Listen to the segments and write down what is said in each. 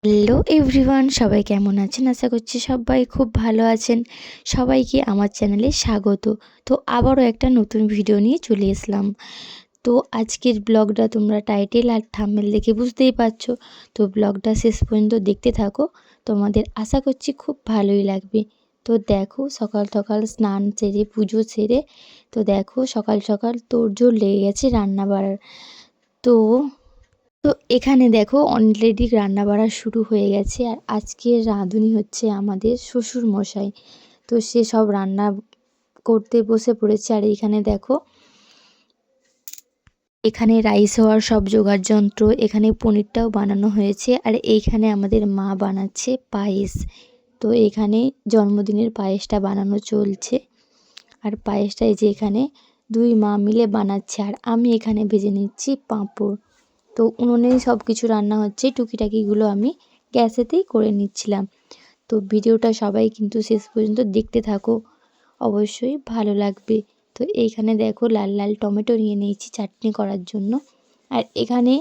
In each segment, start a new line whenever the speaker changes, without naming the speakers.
Hello everyone, সবাই কেমন আছেন? আশা করছি সবাই খুব ভালো আছেন। সবাইকে আমার চ্যানেলে স্বাগত। তো আবারও একটা নতুন ভিডিও নিয়ে চলে এসলাম। তো আজকের ব্লগটা তোমরা টাইটেল আর থাম্বনেল দেখে বুঝতেই পারছো। তো ব্লগটা শেষ পর্যন্ত দেখতে থাকো, তোমাদের আশা করছি খুব ভালোই লাগবে। তো দেখো, সকাল সকাল স্নান সেরে পুজো সেরে তো দেখো সকাল সকাল তোড়জোড় লেগে গেছে রান্না বাড়ার। তো তো এখানে দেখো অলরেডি রান্না বাড়া শুরু হয়ে গেছে। আর আজকের রাঁধুনি হচ্ছে আমাদের শ্বশুর মশাই। তো সে সব রান্না করতে বসে পড়েছে। আর এখানে দেখো, এখানে রাইস হওয়ার সব জোগাড় যন্ত্র, এখানে পনিরটাও বানানো হয়েছে। আর এইখানে আমাদের মা বানাচ্ছে পায়েস। তো এখানে জন্মদিনের পায়েসটা বানানো চলছে। আর পায়েসটা এই যে এখানে দুই মা মিলে বানাচ্ছে, আর আমি এখানে ভেজে নিচ্ছি পাঁপড়। তো উনুনেই সব কিছু রান্না হচ্ছে, টুকিটাকিগুলো আমি গ্যাসেতেই করে নিচ্ছিলাম। তো ভিডিওটা সবাই কিন্তু শেষ পর্যন্ত দেখতে থাকো, অবশ্যই ভালো লাগবে। তো এইখানে দেখো লাল লাল টমেটো নিয়ে নিয়েছি চাটনি করার জন্য। আর এখানে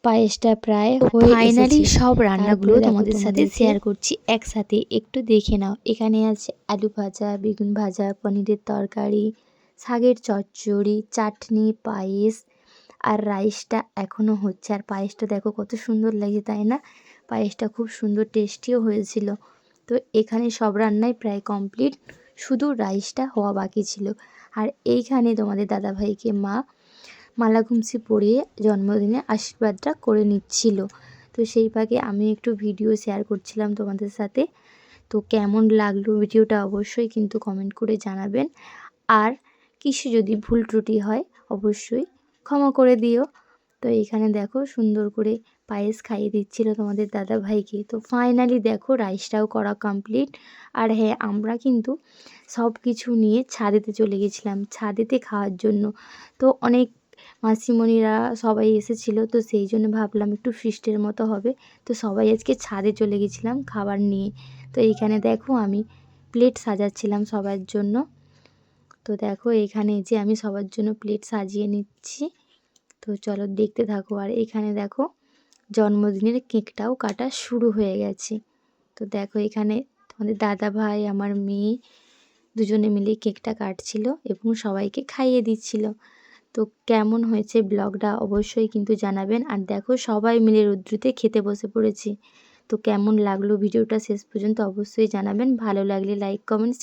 পায়েসটা প্রায় হয়ে ফাইনালি সব রান্নাগুলো তোমাদের সাথে শেয়ার করছি একসাথে, একটু দেখে নাও। এখানে আছে আলু ভাজা, বেগুন ভাজা, পনিরের তরকারি, শাকের চচ্চড়ি, চাটনি, পায়েস। আর রাইসটা এখনও হচ্ছে। আর পায়েসটা দেখো কত সুন্দর লাগে, তাই না? পায়েসটা খুব সুন্দর টেস্টিও হয়েছিল। তো এখানে সব রান্নাই প্রায় কমপ্লিট, শুধু রাইসটা হওয়া বাকি ছিল। আর এইখানে তোমাদের দাদাভাইকে মা মালা ঘুমসি পরিয়ে জন্মদিনে আশীর্বাদটা করে নিচ্ছিল। তো সেই ফাঁকে আমি একটু ভিডিও শেয়ার করছিলাম তোমাদের সাথে। তো কেমন লাগলো ভিডিওটা অবশ্যই কিন্তু কমেন্ট করে জানাবেন। আর কিছু যদি ভুল ত্রুটি হয় অবশ্যই ক্ষমা করে দিও। তো এখানে দেখো সুন্দর করে পায়েস খাইয়ে দিচ্ছিল তোমাদের দাদা ভাইকে। তো ফাইনালি দেখো রাইসটাও করা কমপ্লিট। আর হ্যাঁ, আমরা কিন্তু সব কিছু নিয়ে ছাদেতে চলে গেছিলাম, ছাদেতে খাওয়ার জন্য। তো অনেক মাসিমণিরা সবাই এসেছিলো, তো সেই জন্য ভাবলাম একটু ফিস্টের মতো হবে। তো সবাই আজকে ছাদে চলে গেছিলাম খাবার নিয়ে। তো এইখানে দেখো আমি প্লেট সাজাচ্ছিলাম সবার জন্য। তো দেখো এখানে যে আমি সবার জন্য প্লেট সাজিয়ে নিচ্ছি। তো চলো দেখতে থাকো। আর এখানে দেখো জন্মদিনের কেকটাও কাটা শুরু হয়ে গেছে। তো দেখো এখানে তোমাদের দাদা ভাই, আমার মেয়ে দুজনে মিলে কেকটা কাটছিল এবং সবাইকে খাইয়ে দিচ্ছিল। তো কেমন হয়েছে ব্লগটা অবশ্যই কিন্তু জানাবেন। আর দেখো সবাই মিলে রৌদ্রুতে খেতে বসে পড়েছি। তো কেমন লাগলো ভিডিওটা শেষ পর্যন্ত অবশ্যই জানাবেন। ভালো লাগলে লাইক, কমেন্ট,